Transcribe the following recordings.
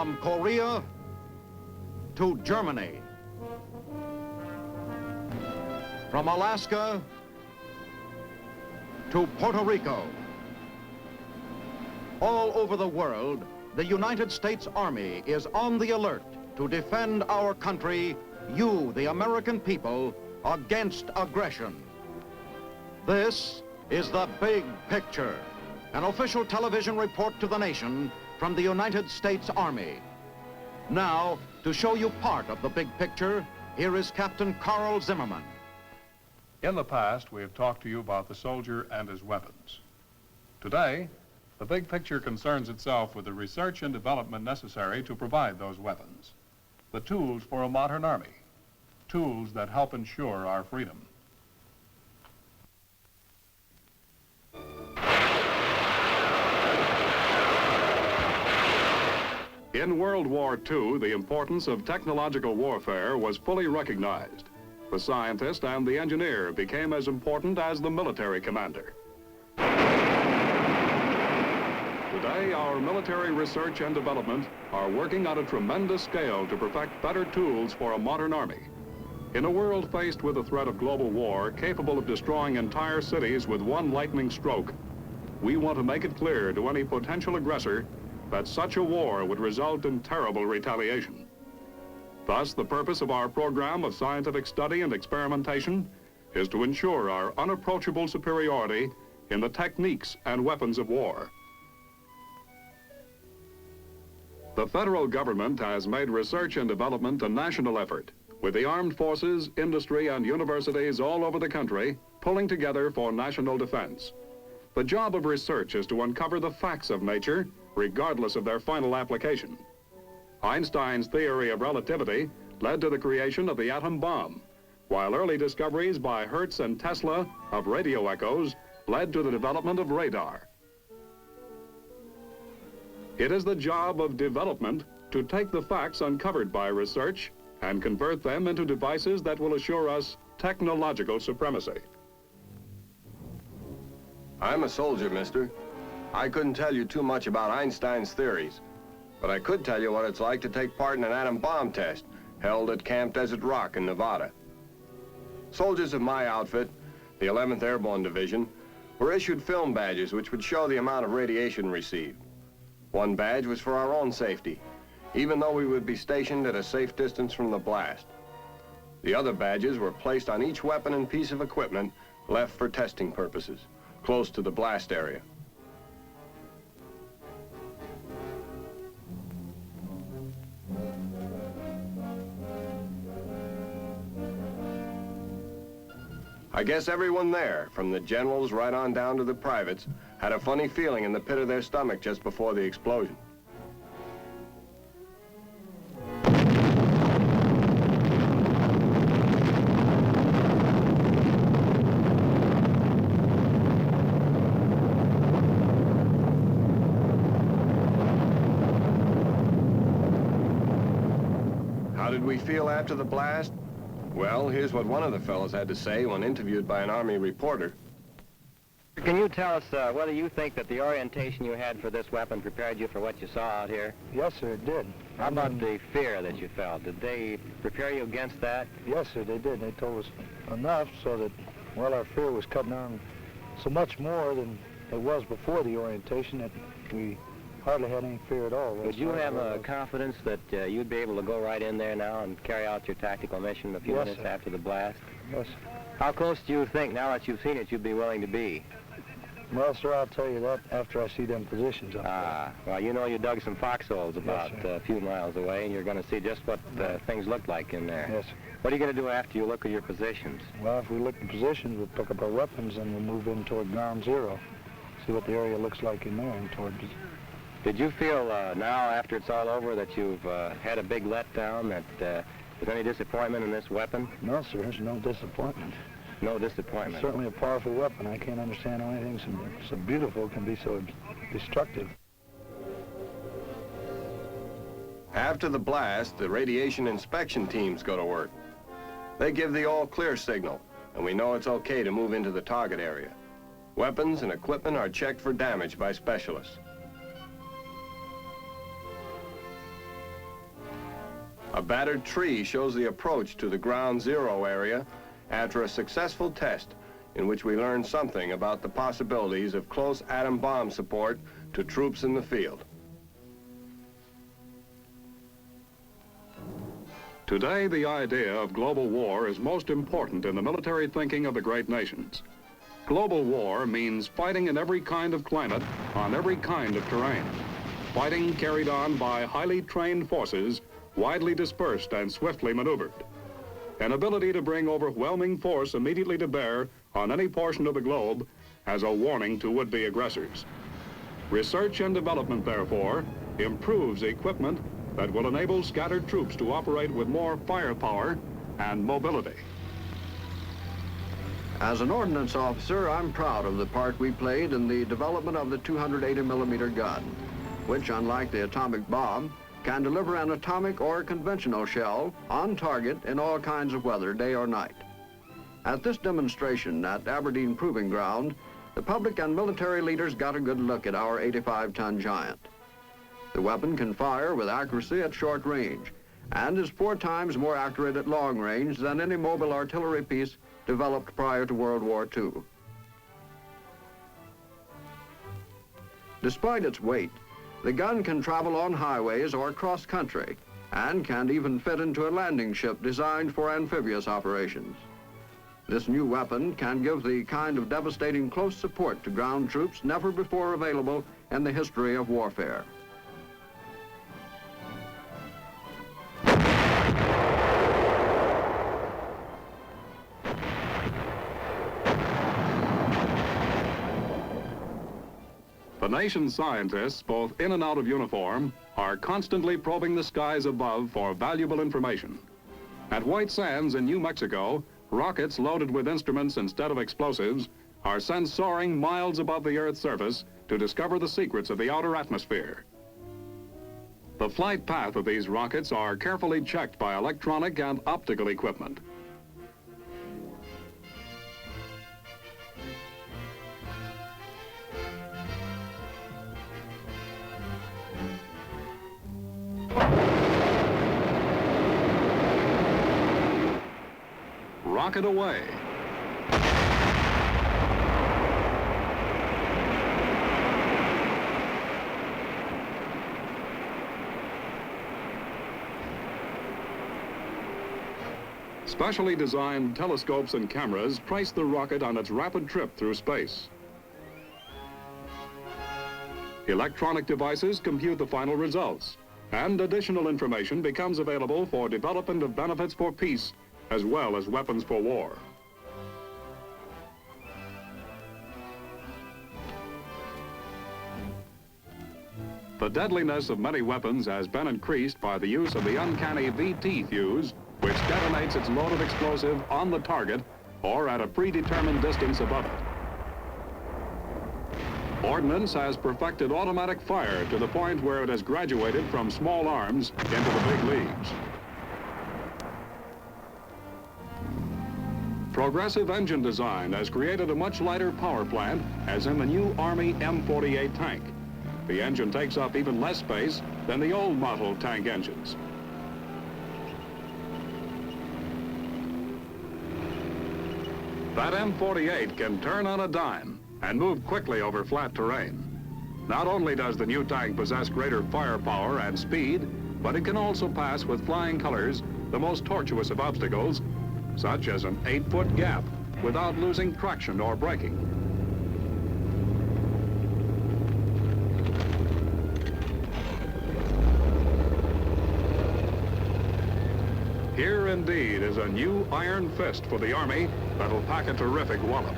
From Korea to Germany. From Alaska to Puerto Rico. All over the world, the United States Army is on the alert to defend our country, you, the American people, against aggression. This is The Big Picture, an official television report to the nation from the United States Army. Now, to show you part of the big picture, here is Captain Carl Zimmerman. In the past, we have talked to you about the soldier and his weapons. Today, the big picture concerns itself with the research and development necessary to provide those weapons, the tools for a modern army, tools that help ensure our freedom. In World War II, the importance of technological warfare was fully recognized. The scientist and the engineer became as important as the military commander. Today, our military research and development are working on a tremendous scale to perfect better tools for a modern army. In a world faced with the threat of global war, capable of destroying entire cities with one lightning stroke, we want to make it clear to any potential aggressor that such a war would result in terrible retaliation. Thus, the purpose of our program of scientific study and experimentation is to ensure our unapproachable superiority in the techniques and weapons of war. The federal government has made research and development a national effort, with the armed forces, industry, and universities all over the country pulling together for national defense. The job of research is to uncover the facts of nature, regardless of their final application. Einstein's theory of relativity led to the creation of the atom bomb, while early discoveries by Hertz and Tesla of radio echoes led to the development of radar. It is the job of development to take the facts uncovered by research and convert them into devices that will assure us technological supremacy. I'm a soldier, mister. I couldn't tell you too much about Einstein's theories, but I could tell you what it's like to take part in an atom bomb test held at Camp Desert Rock in Nevada. Soldiers of my outfit, the 11th Airborne Division, were issued film badges which would show the amount of radiation received. One badge was for our own safety, even though we would be stationed at a safe distance from the blast. The other badges were placed on each weapon and piece of equipment left for testing purposes, close to the blast area. I guess everyone there, from the generals right on down to the privates, had a funny feeling in the pit of their stomach just before the explosion. How did we feel after the blast? Well, here's what one of the fellows had to say when interviewed by an Army reporter. Can you tell us whether you think that the orientation you had for this weapon prepared you for what you saw out here? Yes, sir, it did. How about the fear that you felt? Did they prepare you against that? Yes, sir, they did. They told us enough so that, well, our fear was cut down so much more than it was before the orientation that we hardly had any fear at all. Would you have a confidence that you'd be able to go right in there now and carry out your tactical mission a few minutes after the blast? Yes. How close do you think, now that you've seen it, you'd be willing to be? Well, sir, I'll tell you that after I see them positions up there. Well, you know you dug some foxholes about sir. a few miles away, and you're going to see just what things look like in there. Yes, sir. What are you going to do after you look at your positions? Well, if we look at positions, we'll pick up our weapons and we'll move in toward ground zero, see what the area looks like in there and toward... Did you feel now, after it's all over, that you've had a big letdown, that there's any disappointment in this weapon? No, sir, there's no disappointment. No disappointment. It's certainly a powerful weapon. I can't understand how anything so beautiful can be so destructive. After the blast, the radiation inspection teams go to work. They give the all-clear signal, and we know it's okay to move into the target area. Weapons and equipment are checked for damage by specialists. A battered tree shows the approach to the ground zero area after a successful test in which we learned something about the possibilities of close atom bomb support to troops in the field. Today, the idea of global war is most important in the military thinking of the great nations. Global war means fighting in every kind of climate, on every kind of terrain. Fighting carried on by highly trained forces, widely dispersed and swiftly maneuvered. An ability to bring overwhelming force immediately to bear on any portion of the globe as a warning to would-be aggressors. Research and development, therefore, improves equipment that will enable scattered troops to operate with more firepower and mobility. As an ordnance officer, I'm proud of the part we played in the development of the 280-millimeter gun, which, unlike the atomic bomb, can deliver an atomic or conventional shell on target in all kinds of weather, day or night. At this demonstration at Aberdeen Proving Ground, the public and military leaders got a good look at our 85-ton giant. The weapon can fire with accuracy at short range and is 4 times more accurate at long range than any mobile artillery piece developed prior to World War II. Despite its weight, the gun can travel on highways or cross-country and can even fit into a landing ship designed for amphibious operations. This new weapon can give the kind of devastating close support to ground troops never before available in the history of warfare. The nation's scientists, both in and out of uniform, are constantly probing the skies above for valuable information. At White Sands in New Mexico, rockets loaded with instruments instead of explosives are sent soaring miles above the Earth's surface to discover the secrets of the outer atmosphere. The flight path of these rockets are carefully checked by electronic and optical equipment. Rocket away. Specially designed telescopes and cameras trace the rocket on its rapid trip through space. Electronic devices compute the final results, and additional information becomes available for development of benefits for peace as well as weapons for war. The deadliness of many weapons has been increased by the use of the uncanny VT fuse, which detonates its loaded explosive on the target or at a predetermined distance above it. Ordnance has perfected automatic fire to the point where it has graduated from small arms into the big leagues. Progressive engine design has created a much lighter power plant, as in the new Army M48 tank. The engine takes up even less space than the old model tank engines. That M48 can turn on a dime and move quickly over flat terrain. Not only does the new tank possess greater firepower and speed, but it can also pass with flying colors the most tortuous of obstacles, such as an 8-foot gap, without losing traction or braking. Here indeed is a new iron fist for the Army that'll pack a terrific wallop.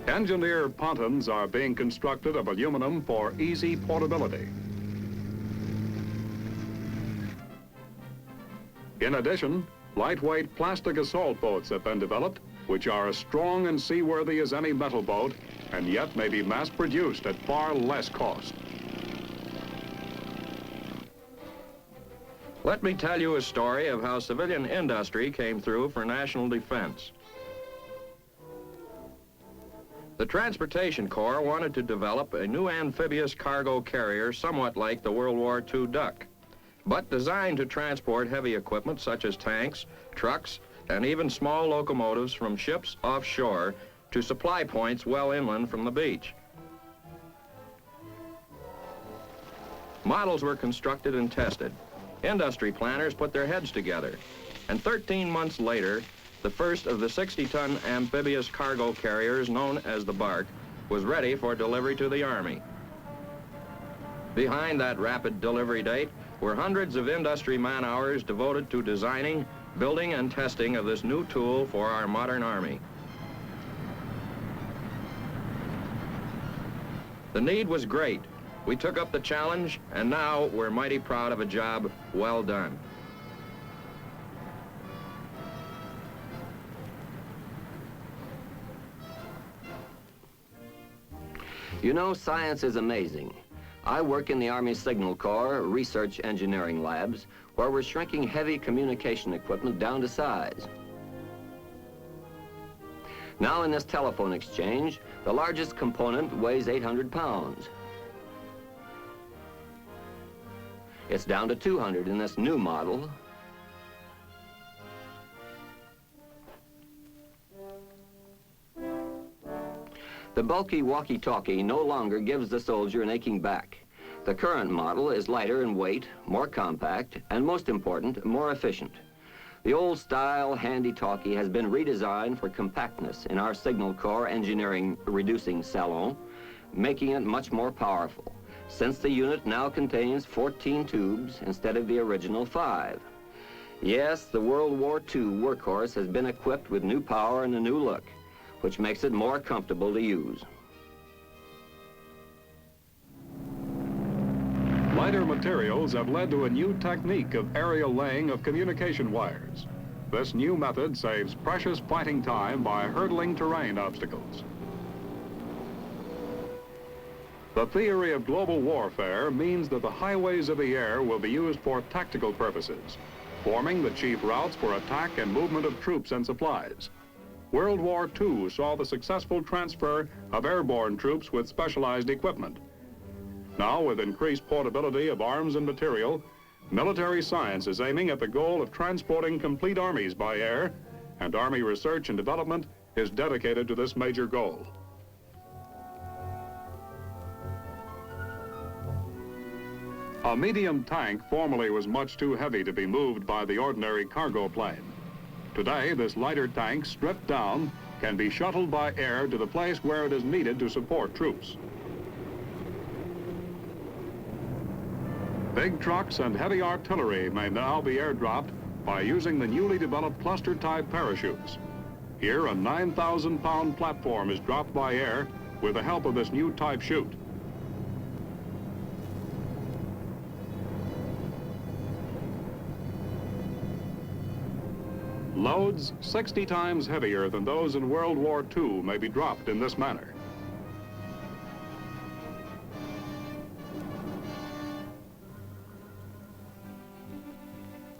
Engineer pontons are being constructed of aluminum for easy portability. In addition, lightweight plastic assault boats have been developed, which are as strong and seaworthy as any metal boat, and yet may be mass-produced at far less cost. Let me tell you a story of how civilian industry came through for national defense. The Transportation Corps wanted to develop a new amphibious cargo carrier somewhat like the World War II Duck, but designed to transport heavy equipment such as tanks, trucks, and even small locomotives from ships offshore to supply points well inland from the beach. Models were constructed and tested. Industry planners put their heads together, and 13 months later, the first of the 60-ton amphibious cargo carriers known as the Bark was ready for delivery to the Army. Behind that rapid delivery date were hundreds of industry man-hours devoted to designing, building, and testing of this new tool for our modern Army. The need was great. We took up the challenge, and now we're mighty proud of a job well done. You know, science is amazing. I work in the Army Signal Corps Research Engineering Labs, where we're shrinking heavy communication equipment down to size. Now in this telephone exchange, the largest component weighs 800 pounds. It's down to 200 in this new model. The bulky walkie-talkie no longer gives the soldier an aching back. The current model is lighter in weight, more compact, and most important, more efficient. The old-style handy talkie has been redesigned for compactness in our Signal Corps Engineering Reducing Salon, making it much more powerful, since the unit now contains 14 tubes instead of the original 5. Yes, the World War II workhorse has been equipped with new power and a new look, which makes it more comfortable to use. Lighter materials have led to a new technique of aerial laying of communication wires. This new method saves precious fighting time by hurdling terrain obstacles. The theory of global warfare means that the highways of the air will be used for tactical purposes, forming the chief routes for attack and movement of troops and supplies. World War II saw the successful transfer of airborne troops with specialized equipment. Now, with increased portability of arms and material, military science is aiming at the goal of transporting complete armies by air, and Army research and development is dedicated to this major goal. A medium tank formerly was much too heavy to be moved by the ordinary cargo plane. Today, this lighter tank, stripped down, can be shuttled by air to the place where it is needed to support troops. Big trucks and heavy artillery may now be airdropped by using the newly developed cluster-type parachutes. Here, a 9,000-pound platform is dropped by air with the help of this new type chute. Loads 60 times heavier than those in World War II may be dropped in this manner.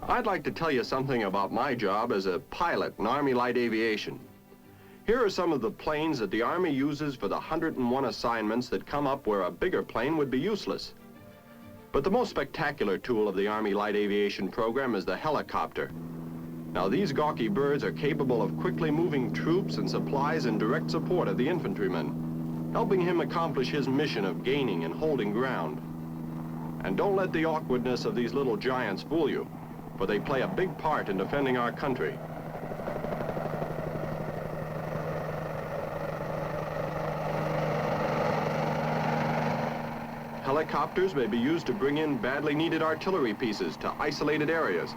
I'd like to tell you something about my job as a pilot in Army Light Aviation. Here are some of the planes that the Army uses for the 101 assignments that come up where a bigger plane would be useless. But the most spectacular tool of the Army Light Aviation program is the helicopter. Now, these gawky birds are capable of quickly moving troops and supplies in direct support of the infantryman, helping him accomplish his mission of gaining and holding ground. And don't let the awkwardness of these little giants fool you, for they play a big part in defending our country. Helicopters may be used to bring in badly needed artillery pieces to isolated areas.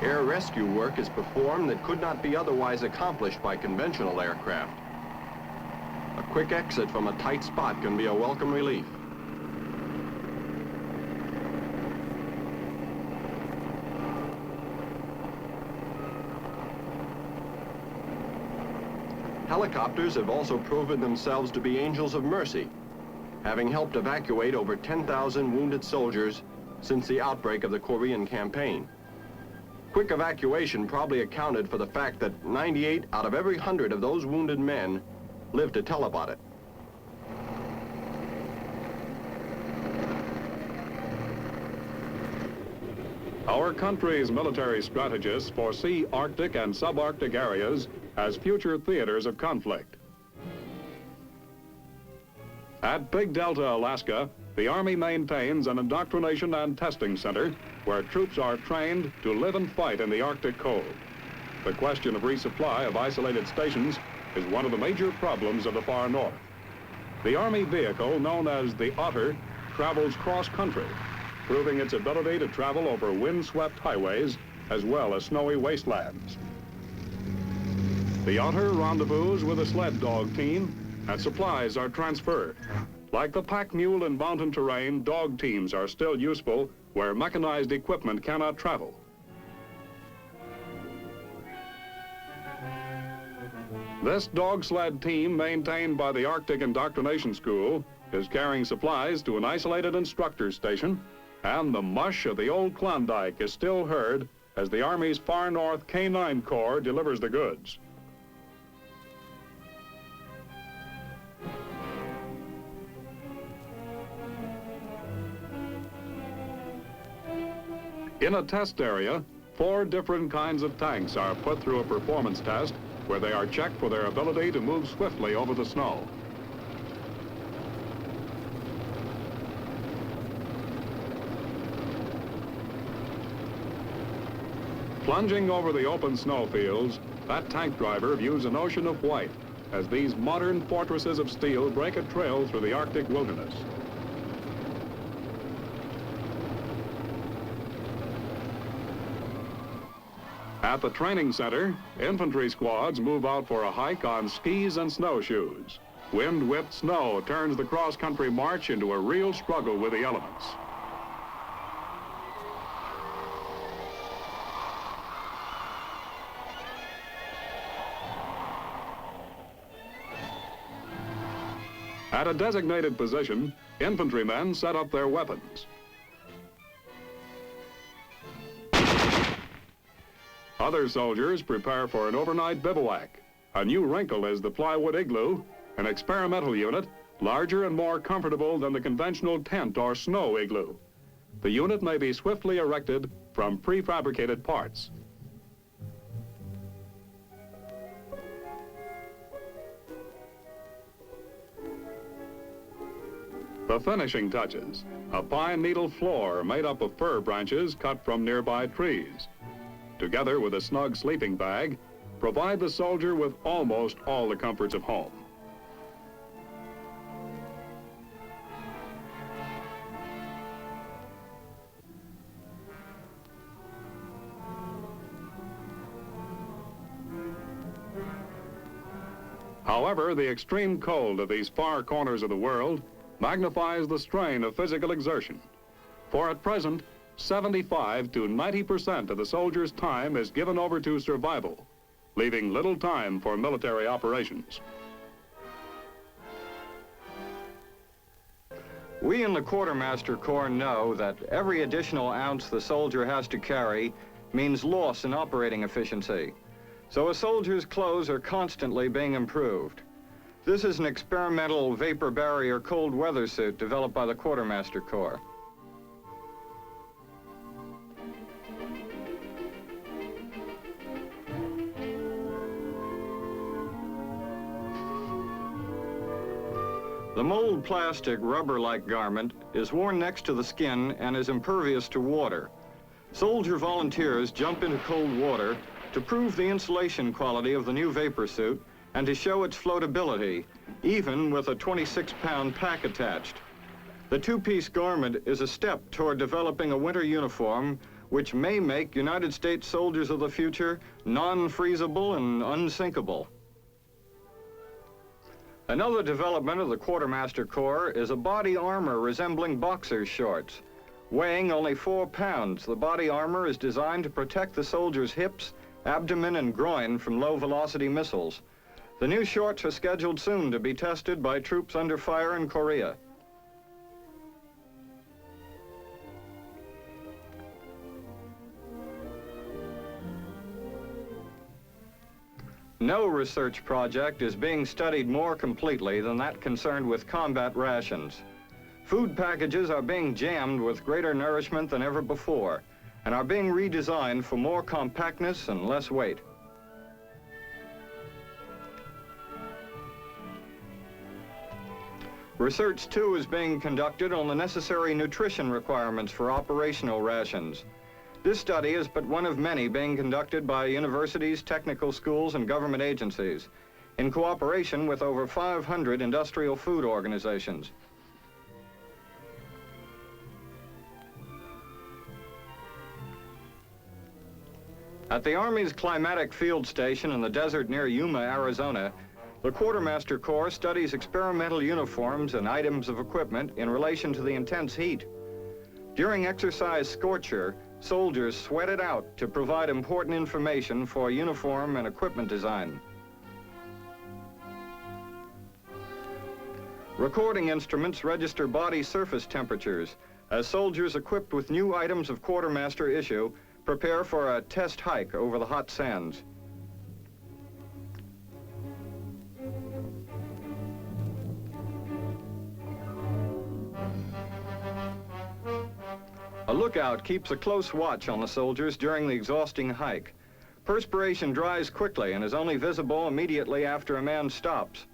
Air rescue work is performed that could not be otherwise accomplished by conventional aircraft. A quick exit from a tight spot can be a welcome relief. Helicopters have also proven themselves to be angels of mercy, having helped evacuate over 10,000 wounded soldiers since the outbreak of the Korean campaign. Quick evacuation probably accounted for the fact that 98 out of every 100 of those wounded men lived to tell about it. Our country's military strategists foresee Arctic and subarctic areas as future theaters of conflict. At Big Delta, Alaska, the Army maintains an indoctrination and testing center where troops are trained to live and fight in the Arctic cold. The question of resupply of isolated stations is one of the major problems of the far north. The Army vehicle, known as the Otter, travels cross-country, proving its ability to travel over wind-swept highways as well as snowy wastelands. The Otter rendezvous with a sled dog team, and supplies are transferred. Like the pack mule in mountain terrain, dog teams are still useful where mechanized equipment cannot travel. This dog sled team, maintained by the Arctic Indoctrination School, is carrying supplies to an isolated instructor station, and the mush of the old Klondike is still heard as the Army's Far North K-9 Corps delivers the goods. In a test area, 4 different kinds of tanks are put through a performance test where they are checked for their ability to move swiftly over the snow. Plunging over the open snowfields, that tank driver views an ocean of white as these modern fortresses of steel break a trail through the Arctic wilderness. At the training center, infantry squads move out for a hike on skis and snowshoes. Wind-whipped snow turns the cross-country march into a real struggle with the elements. At a designated position, infantrymen set up their weapons. Other soldiers prepare for an overnight bivouac. A new wrinkle is the plywood igloo, an experimental unit larger and more comfortable than the conventional tent or snow igloo. The unit may be swiftly erected from prefabricated parts. The finishing touches, a pine needle floor made up of fir branches cut from nearby trees, together with a snug sleeping bag, provide the soldier with almost all the comforts of home. However, the extreme cold of these far corners of the world magnifies the strain of physical exertion. For at present, 75 to 90% of the soldier's time is given over to survival, leaving little time for military operations. We in the Quartermaster Corps know that every additional ounce the soldier has to carry means loss in operating efficiency. So a soldier's clothes are constantly being improved. This is an experimental vapor barrier cold weather suit developed by the Quartermaster Corps. The mold plastic rubber-like garment is worn next to the skin and is impervious to water. Soldier volunteers jump into cold water to prove the insulation quality of the new vapor suit and to show its floatability, even with a 26-pound pack attached. The two-piece garment is a step toward developing a winter uniform which may make United States soldiers of the future non-freezable and unsinkable. Another development of the Quartermaster Corps is a body armor resembling boxer's shorts. Weighing only 4 pounds, the body armor is designed to protect the soldier's hips, abdomen, and groin from low-velocity missiles. The new shorts are scheduled soon to be tested by troops under fire in Korea. No research project is being studied more completely than that concerned with combat rations. Food packages are being jammed with greater nourishment than ever before and are being redesigned for more compactness and less weight. Research, too, is being conducted on the necessary nutrition requirements for operational rations. This study is but one of many being conducted by universities, technical schools, and government agencies in cooperation with over 500 industrial food organizations. At the Army's climatic field station in the desert near Yuma, Arizona, the Quartermaster Corps studies experimental uniforms and items of equipment in relation to the intense heat. During exercise scorcher, soldiers sweat it out to provide important information for uniform and equipment design. Recording instruments register body surface temperatures as soldiers equipped with new items of Quartermaster issue prepare for a test hike over the hot sands. A lookout keeps a close watch on the soldiers during the exhausting hike. Perspiration dries quickly and is only visible immediately after a man stops.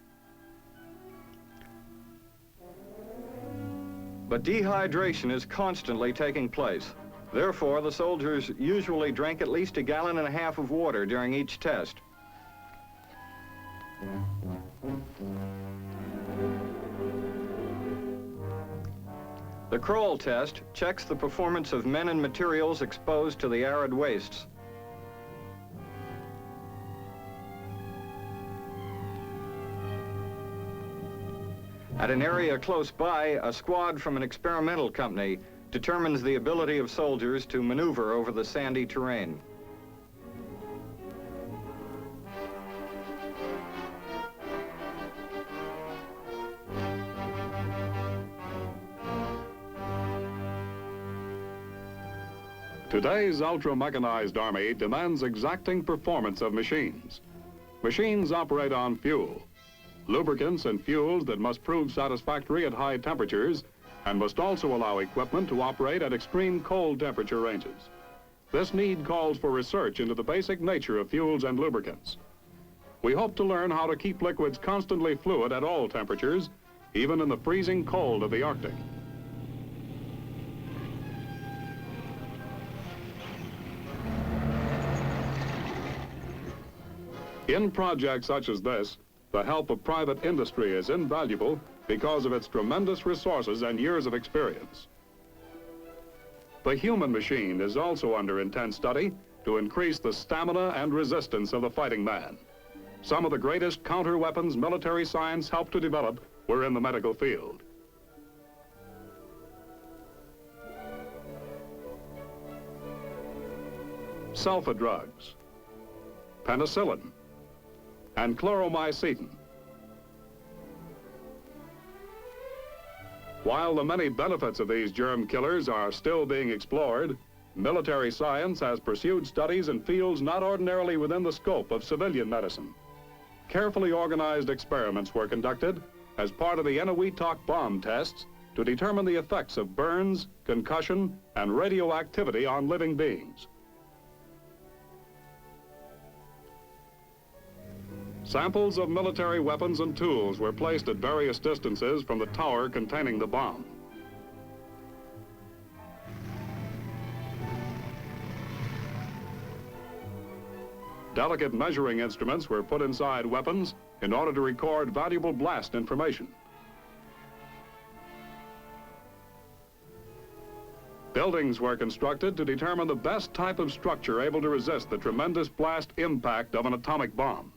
But dehydration is constantly taking place. Therefore, the soldiers usually drink at least 1.5 gallons of water during each test. The Kroll test checks the performance of men and materials exposed to the arid wastes. At an area close by, a squad from an experimental company determines the ability of soldiers to maneuver over the sandy terrain. Today's ultra-mechanized Army demands exacting performance of machines. Machines operate on fuel, lubricants and fuels that must prove satisfactory at high temperatures and must also allow equipment to operate at extreme cold temperature ranges. This need calls for research into the basic nature of fuels and lubricants. We hope to learn how to keep liquids constantly fluid at all temperatures, even in the freezing cold of the Arctic. In projects such as this, the help of private industry is invaluable because of its tremendous resources and years of experience. The human machine is also under intense study to increase the stamina and resistance of the fighting man. Some of the greatest counter-weapons military science helped to develop were in the medical field. Sulfa drugs, penicillin, and chloromycetin. While the many benefits of these germ killers are still being explored, military science has pursued studies in fields not ordinarily within the scope of civilian medicine. Carefully organized experiments were conducted as part of the Eniwetok bomb tests to determine the effects of burns, concussion, and radioactivity on living beings. Samples of military weapons and tools were placed at various distances from the tower containing the bomb. Delicate measuring instruments were put inside weapons in order to record valuable blast information. Buildings were constructed to determine the best type of structure able to resist the tremendous blast impact of an atomic bomb.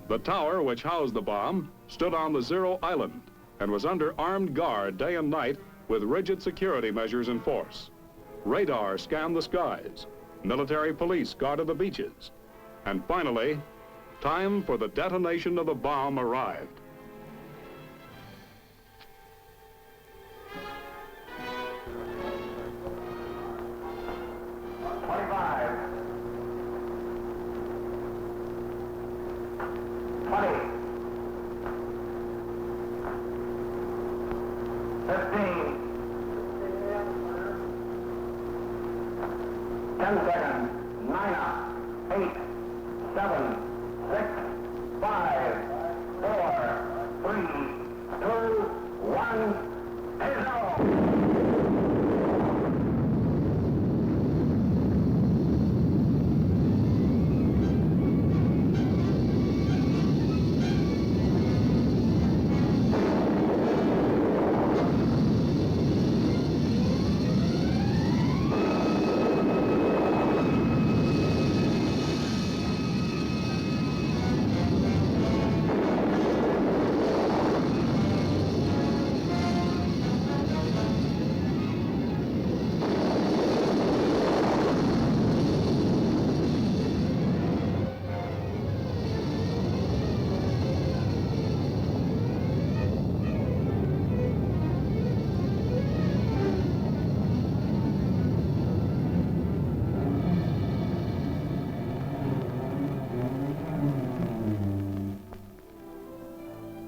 The tower which housed the bomb stood on the Zero Island and was under armed guard day and night with rigid security measures in force. Radar scanned the skies, military police guarded the beaches, and finally, time for the detonation of the bomb arrived. 15, 10 seconds, 9, 8, 7, 6, 5, 4, 3, 2, 1, 0.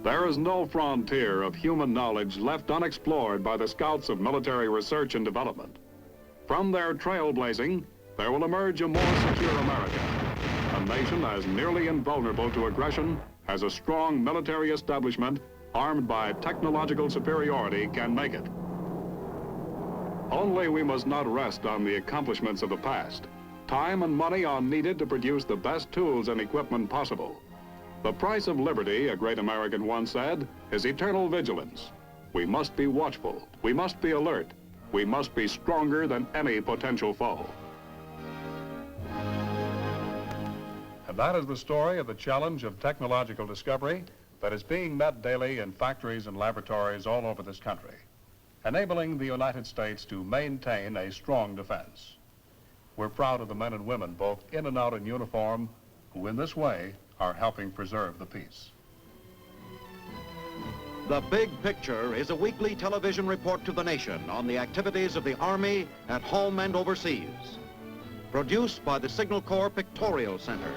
There is no frontier of human knowledge left unexplored by the scouts of military research and development. From their trailblazing, there will emerge a more secure America, a nation as nearly invulnerable to aggression as a strong military establishment armed by technological superiority can make it. Only we must not rest on the accomplishments of the past. Time and money are needed to produce the best tools and equipment possible. The price of liberty, a great American once said, is eternal vigilance. We must be watchful. We must be alert. We must be stronger than any potential foe. And that is the story of the challenge of technological discovery that is being met daily in factories and laboratories all over this country, enabling the United States to maintain a strong defense. We're proud of the men and women, both in and out in uniform, who in this way are helping preserve the peace. The Big Picture is a weekly television report to the nation on the activities of the Army at home and overseas. Produced by the Signal Corps Pictorial Center.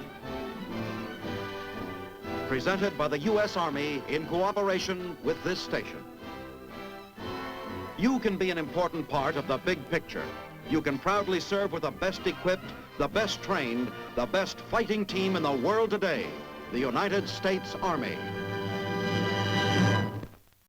Presented by the U.S. Army in cooperation with this station. You can be an important part of the big picture. You can proudly serve with the best equipped, the best trained, the best fighting team in the world today, the United States Army.